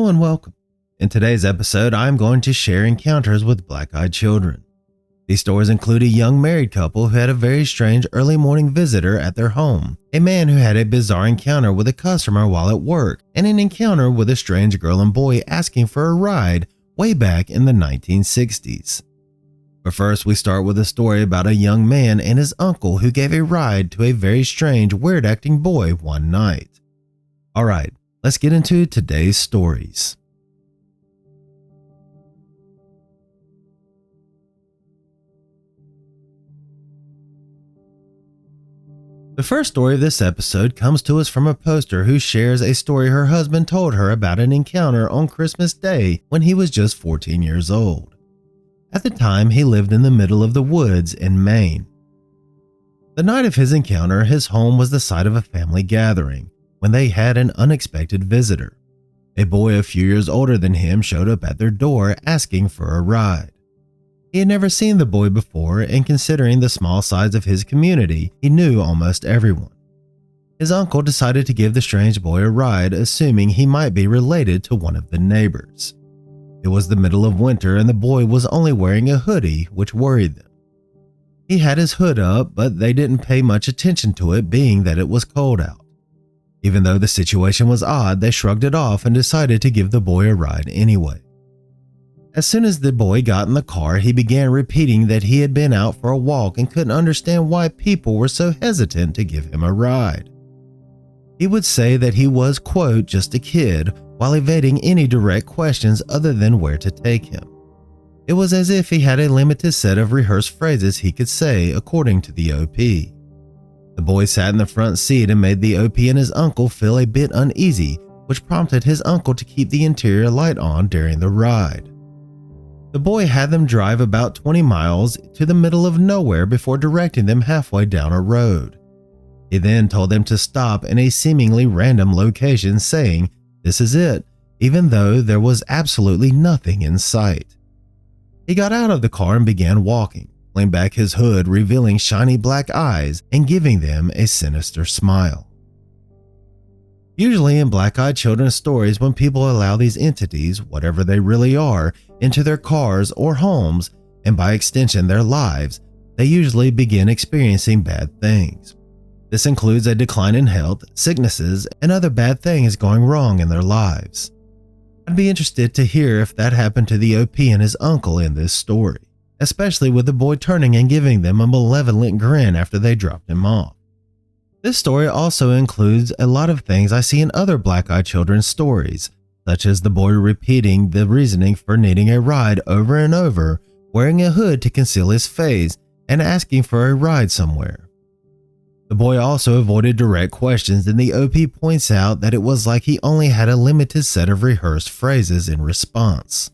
Hello and welcome. In today's episode, I'm going to share encounters with black-eyed children. These stories include a young married couple who had a very strange early morning visitor at their home, a man who had a bizarre encounter with a customer while at work, and an encounter with a strange girl and boy asking for a ride way back in the 1960s. But first, we start with a story about a young man and his uncle who gave a ride to a very strange, weird-acting boy one night. Alright, let's get into today's stories. The first story of this episode comes to us from a poster who shares a story her husband told her about an encounter on Christmas Day when he was just 14 years old. At the time, he lived in the middle of the woods in Maine. The night of his encounter, his home was the site of a family gathering when they had an unexpected visitor. A boy a few years older than him showed up at their door asking for a ride. He had never seen the boy before, and considering the small size of his community, he knew almost everyone. His uncle decided to give the strange boy a ride, assuming he might be related to one of the neighbors. It was the middle of winter and the boy was only wearing a hoodie, which worried them. He had his hood up, but they didn't pay much attention to it, being that it was cold out. Even though the situation was odd, they shrugged it off and decided to give the boy a ride anyway. As soon as the boy got in the car, he began repeating that he had been out for a walk and couldn't understand why people were so hesitant to give him a ride. He would say that he was, quote, just a kid, while evading any direct questions other than where to take him. It was as if he had a limited set of rehearsed phrases he could say, according to the OP. The boy sat in the front seat and made the OP and his uncle feel a bit uneasy, which prompted his uncle to keep the interior light on during the ride. The boy had them drive about 20 miles to the middle of nowhere before directing them halfway down a road. He then told them to stop in a seemingly random location, saying, "This is it," even though there was absolutely nothing in sight. He got out of the car and began walking, pulling back his hood, revealing shiny black eyes and giving them a sinister smile. Usually in black-eyed children's stories, when people allow these entities, whatever they really are, into their cars or homes, and by extension their lives, they usually begin experiencing bad things. This includes a decline in health, sicknesses, and other bad things going wrong in their lives. I'd be interested to hear if that happened to the OP and his uncle in this story, especially with the boy turning and giving them a malevolent grin after they dropped him off. This story also includes a lot of things I see in other black-eyed children's stories, such as the boy repeating the reasoning for needing a ride over and over, wearing a hood to conceal his face, and asking for a ride somewhere. The boy also avoided direct questions, and the OP points out that it was like he only had a limited set of rehearsed phrases in response.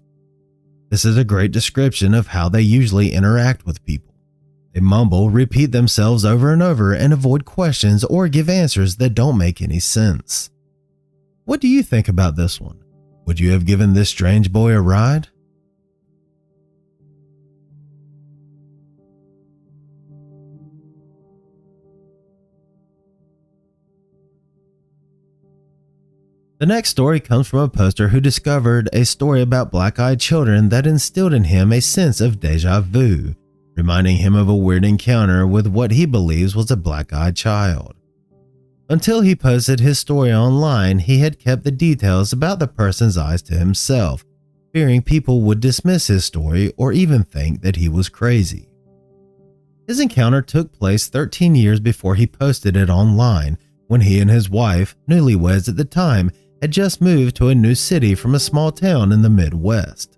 This is a great description of how they usually interact with people. They mumble, repeat themselves over and over, and avoid questions or give answers that don't make any sense. What do you think about this one? Would you have given this strange boy a ride? The next story comes from a poster who discovered a story about black-eyed children that instilled in him a sense of deja vu, reminding him of a weird encounter with what he believes was a black-eyed child. Until he posted his story online, he had kept the details about the person's eyes to himself, fearing people would dismiss his story or even think that he was crazy. His encounter took place 13 years before he posted it online, when he and his wife, newlyweds at the time, had just moved to a new city from a small town in the Midwest.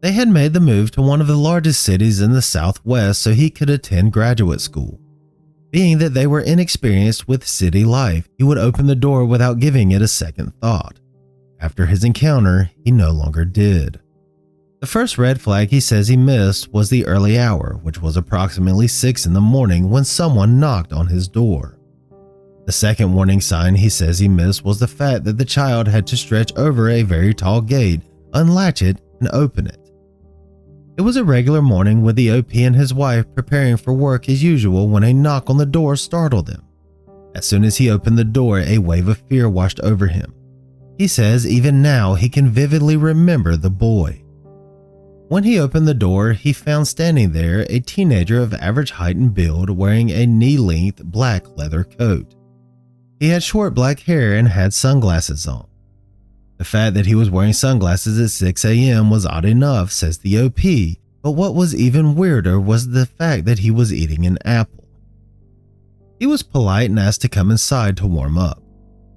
They had made the move to one of the largest cities in the Southwest so he could attend graduate school. Being that they were inexperienced with city life, he would open the door without giving it a second thought. After his encounter, he no longer did. The first red flag he says he missed was the early hour, which was approximately 6 in the morning when someone knocked on his door. The second warning sign he says he missed was the fact that the child had to stretch over a very tall gate, unlatch it, and open it. It was a regular morning with the OP and his wife preparing for work as usual when a knock on the door startled them. As soon as he opened the door, a wave of fear washed over him. He says even now he can vividly remember the boy. When he opened the door, he found standing there a teenager of average height and build wearing a knee-length black leather coat. He had short black hair and had sunglasses on. The fact that he was wearing sunglasses at 6 a.m. was odd enough, says the OP, but what was even weirder was the fact that he was eating an apple. He was polite and asked to come inside to warm up.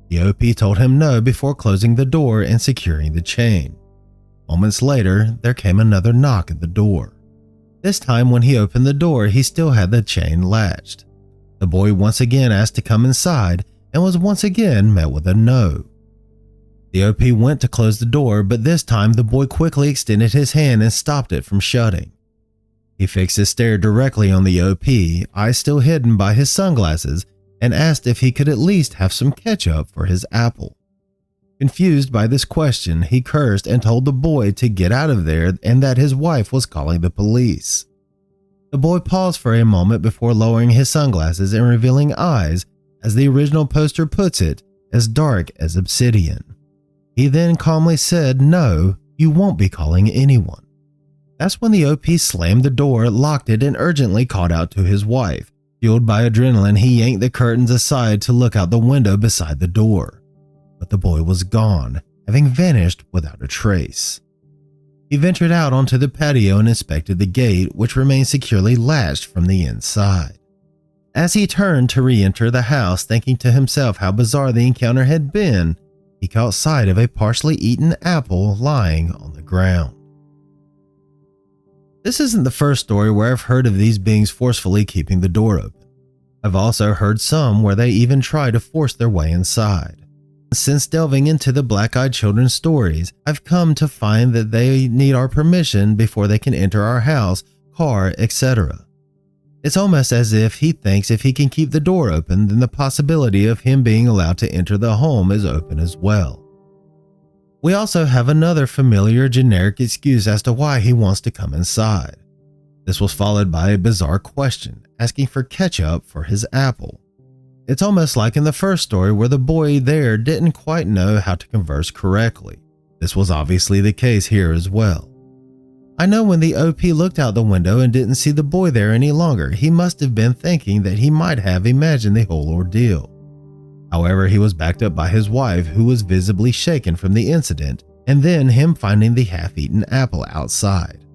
The OP told him no before closing the door and securing the chain. Moments later, there came another knock at the door. This time when he opened the door, he still had the chain latched. The boy once again asked to come inside and was once again met with a no. The OP went to close the door, but this time the boy quickly extended his hand and stopped it from shutting. He fixed his stare directly on the OP, eyes still hidden by his sunglasses, and asked if he could at least have some ketchup for his apple. Confused by this question, he cursed and told the boy to get out of there and that his wife was calling the police. The boy paused for a moment before lowering his sunglasses and revealing eyes, as the original poster puts it, as dark as obsidian. He then calmly said, "No, you won't be calling anyone." That's when the OP slammed the door, locked it, and urgently called out to his wife. Fueled by adrenaline, he yanked the curtains aside to look out the window beside the door. But the boy was gone, having vanished without a trace. He ventured out onto the patio and inspected the gate, which remained securely latched from the inside. As he turned to re-enter the house, thinking to himself how bizarre the encounter had been, he caught sight of a partially eaten apple lying on the ground. This isn't the first story where I've heard of these beings forcefully keeping the door open. I've also heard some where they even try to force their way inside. Since delving into the black-eyed children's stories, I've come to find that they need our permission before they can enter our house, car, etc. It's almost as if he thinks if he can keep the door open, then the possibility of him being allowed to enter the home is open as well. We also have another familiar generic excuse as to why he wants to come inside. This was followed by a bizarre question, asking for ketchup for his apple. It's almost like in the first story where the boy there didn't quite know how to converse correctly. This was obviously the case here as well. I know when the OP looked out the window and didn't see the boy there any longer, he must have been thinking that he might have imagined the whole ordeal. However, he was backed up by his wife, who was visibly shaken from the incident, and then him finding the half-eaten apple outside.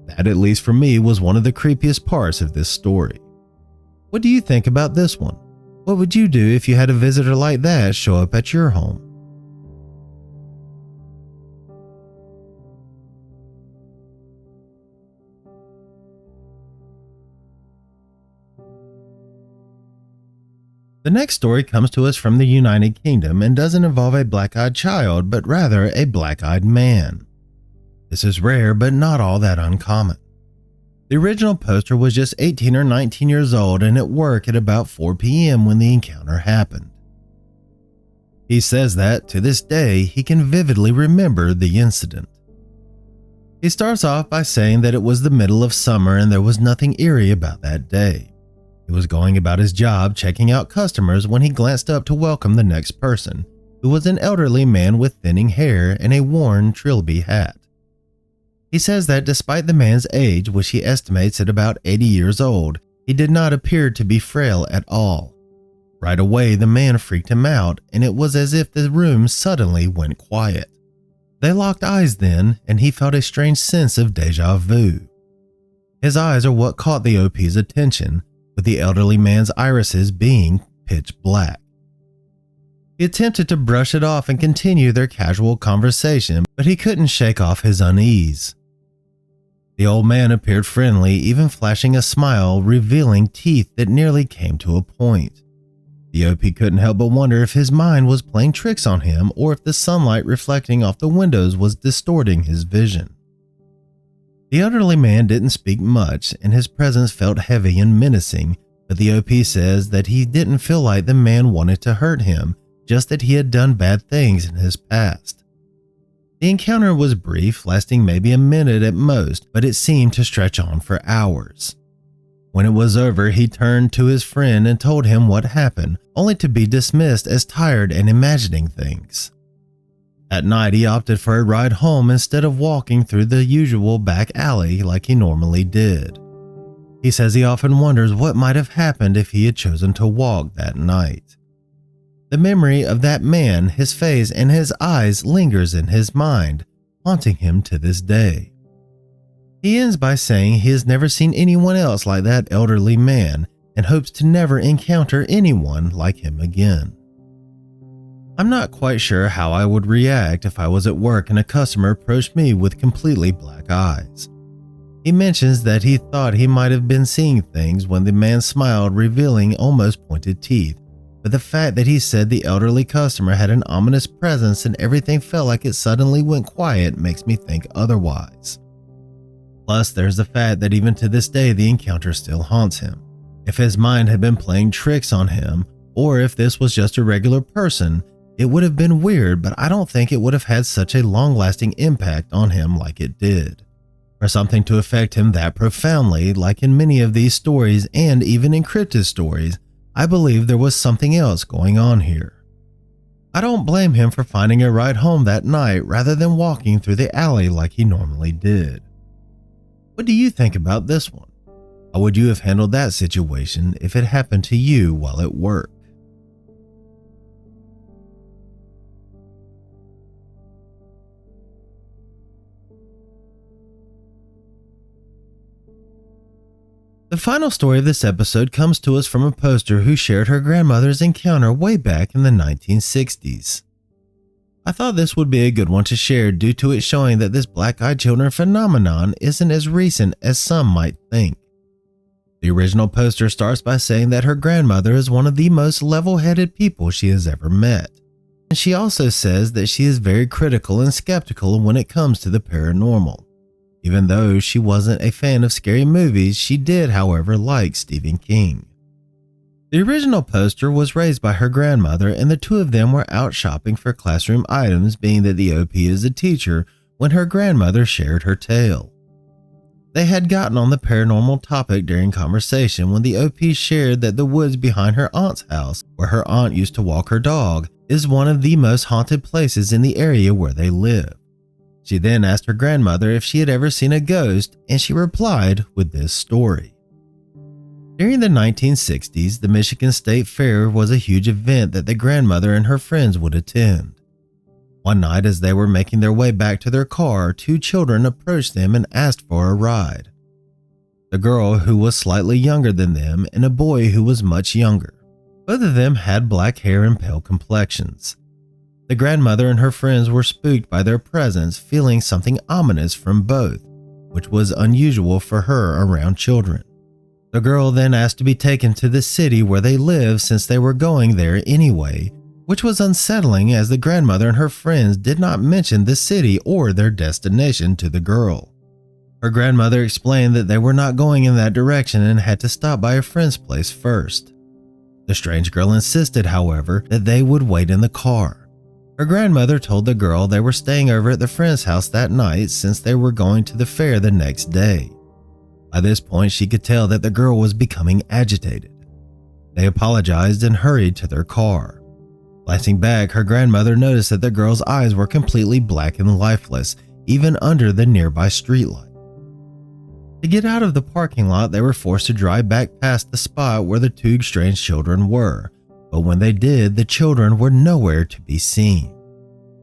That, at least for me, was one of the creepiest parts of this story. What do you think about this one? What would you do if you had a visitor like that show up at your home? The next story comes to us from the United Kingdom and doesn't involve a black-eyed child, but rather a black-eyed man. This is rare, but not all that uncommon. The original poster was just 18 or 19 years old and at work at about 4 p.m. when the encounter happened. He says that, to this day, he can vividly remember the incident. He starts off by saying that it was the middle of summer and there was nothing eerie about that day. He was going about his job checking out customers when he glanced up to welcome the next person, who was an elderly man with thinning hair and a worn trilby hat. He says that despite the man's age, which he estimates at about 80 years old, he did not appear to be frail at all. Right away, the man freaked him out, and it was as if the room suddenly went quiet. They locked eyes then, and he felt a strange sense of déjà vu. His eyes are what caught the OP's attention, with the elderly man's irises being pitch black. He attempted to brush it off and continue their casual conversation, but he couldn't shake off his unease. The old man appeared friendly, even flashing a smile, revealing teeth that nearly came to a point. The OP couldn't help but wonder if his mind was playing tricks on him or if the sunlight reflecting off the windows was distorting his vision. The elderly man didn't speak much, and his presence felt heavy and menacing, but the OP says that he didn't feel like the man wanted to hurt him, just that he had done bad things in his past. The encounter was brief, lasting maybe a minute at most, but it seemed to stretch on for hours. When it was over, he turned to his friend and told him what happened, only to be dismissed as tired and imagining things. At night, he opted for a ride home instead of walking through the usual back alley like he normally did. He says he often wonders what might have happened if he had chosen to walk that night. The memory of that man, his face, and his eyes lingers in his mind, haunting him to this day. He ends by saying he has never seen anyone else like that elderly man and hopes to never encounter anyone like him again. I'm not quite sure how I would react if I was at work and a customer approached me with completely black eyes. He mentions that he thought he might have been seeing things when the man smiled, revealing almost pointed teeth, but the fact that he said the elderly customer had an ominous presence and everything felt like it suddenly went quiet makes me think otherwise. Plus, there's the fact that even to this day the encounter still haunts him. If his mind had been playing tricks on him, or if this was just a regular person, it would have been weird, but I don't think it would have had such a long-lasting impact on him like it did. For something to affect him that profoundly, like in many of these stories and even in Cryptid stories, I believe there was something else going on here. I don't blame him for finding a ride home that night rather than walking through the alley like he normally did. What do you think about this one? How would you have handled that situation if it happened to you while at work? The final story of this episode comes to us from a poster who shared her grandmother's encounter way back in the 1960s. I thought this would be a good one to share due to it showing that this black-eyed children phenomenon isn't as recent as some might think. The original poster starts by saying that her grandmother is one of the most level-headed people she has ever met. And she also says that she is very critical and skeptical when it comes to the paranormal. Even though she wasn't a fan of scary movies, she did, however, like Stephen King. The original poster was raised by her grandmother, and the two of them were out shopping for classroom items, being that the OP is a teacher, when her grandmother shared her tale. They had gotten on the paranormal topic during conversation when the OP shared that the woods behind her aunt's house, where her aunt used to walk her dog, is one of the most haunted places in the area where they live. She then asked her grandmother if she had ever seen a ghost, and she replied with this story. During the 1960s, the Michigan State Fair was a huge event that the grandmother and her friends would attend. One night, as they were making their way back to their car, two children approached them and asked for a ride. The girl, who was slightly younger than them, and a boy who was much younger. Both of them had black hair and pale complexions. The grandmother and her friends were spooked by their presence, feeling something ominous from both, which was unusual for her around children. The girl then asked to be taken to the city where they live since they were going there anyway, which was unsettling as the grandmother and her friends did not mention the city or their destination to the girl. Her grandmother explained that they were not going in that direction and had to stop by a friend's place first. The strange girl insisted, however, that they would wait in the car. Her grandmother told the girl they were staying over at the friend's house that night since they were going to the fair the next day. By this point, she could tell that the girl was becoming agitated. They apologized and hurried to their car. Glancing back, her grandmother noticed that the girl's eyes were completely black and lifeless, even under the nearby streetlight. To get out of the parking lot, they were forced to drive back past the spot where the two strange children were. But when they did, the children were nowhere to be seen.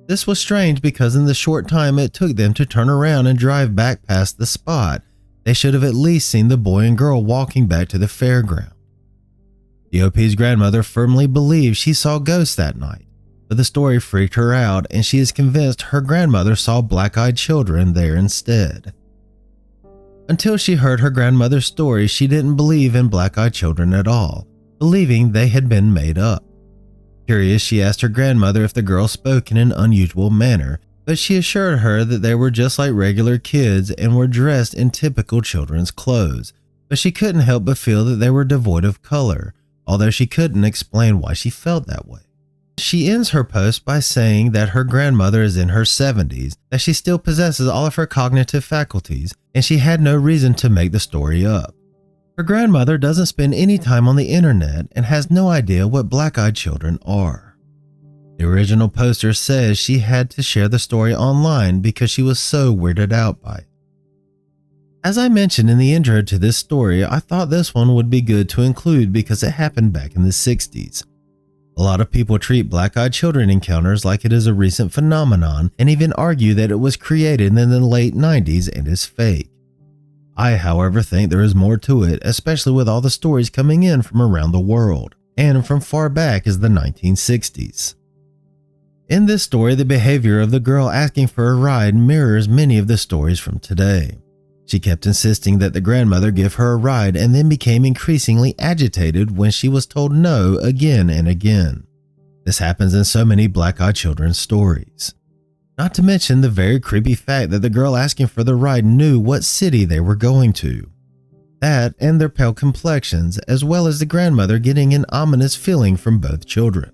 This was strange because in the short time it took them to turn around and drive back past the spot, they should have at least seen the boy and girl walking back to the fairground. The OP's grandmother firmly believes she saw ghosts that night, but the story freaked her out and she is convinced her grandmother saw black-eyed children there instead. Until she heard her grandmother's story, she didn't believe in black-eyed children at all, believing they had been made up. Curious, she asked her grandmother if the girl spoke in an unusual manner, but she assured her that they were just like regular kids and were dressed in typical children's clothes, but she couldn't help but feel that they were devoid of color, although she couldn't explain why she felt that way. She ends her post by saying that her grandmother is in her 70s, that she still possesses all of her cognitive faculties, and she had no reason to make the story up. Her grandmother doesn't spend any time on the internet and has no idea what black-eyed children are. The original poster says she had to share the story online because she was so weirded out by it. As I mentioned in the intro to this story, I thought this one would be good to include because it happened back in the 60s. A lot of people treat black-eyed children encounters like it is a recent phenomenon and even argue that it was created in the late 90s and is fake. I, however, think there is more to it, especially with all the stories coming in from around the world and from far back as the 1960s. In this story, the behavior of the girl asking for a ride mirrors many of the stories from today. She kept insisting that the grandmother give her a ride and then became increasingly agitated when she was told no again and again. This happens in so many black-eyed children's stories. Not to mention the very creepy fact that the girl asking for the ride knew what city they were going to. That and their pale complexions, as well as the grandmother getting an ominous feeling from both children.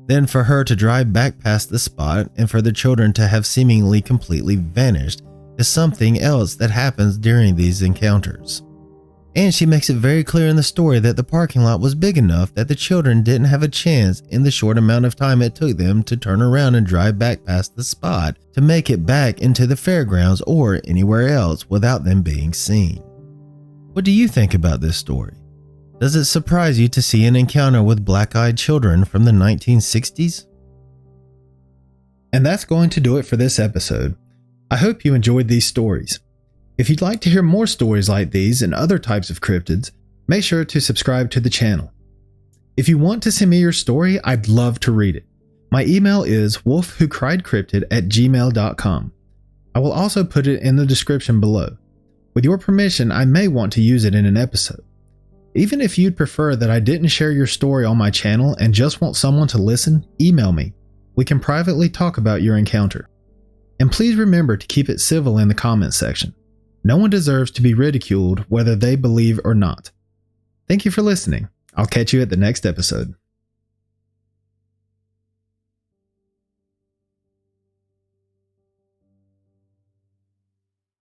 Then for her to drive back past the spot and for the children to have seemingly completely vanished is something else that happens during these encounters. And she makes it very clear in the story that the parking lot was big enough that the children didn't have a chance in the short amount of time it took them to turn around and drive back past the spot to make it back into the fairgrounds or anywhere else without them being seen. What do you think about this story? Does it surprise you to see an encounter with black-eyed children from the 1960s? And that's going to do it for this episode. I hope you enjoyed these stories. If you'd like to hear more stories like these and other types of cryptids, make sure to subscribe to the channel. If you want to send me your story, I'd love to read it. My email is wolfwhocriedcryptid@gmail.com. I will also put it in the description below. With your permission, I may want to use it in an episode. Even if you'd prefer that I didn't share your story on my channel and just want someone to listen, email me. We can privately talk about your encounter. And please remember to keep it civil in the comments section. No one deserves to be ridiculed whether they believe or not. Thank you for listening. I'll catch you at the next episode.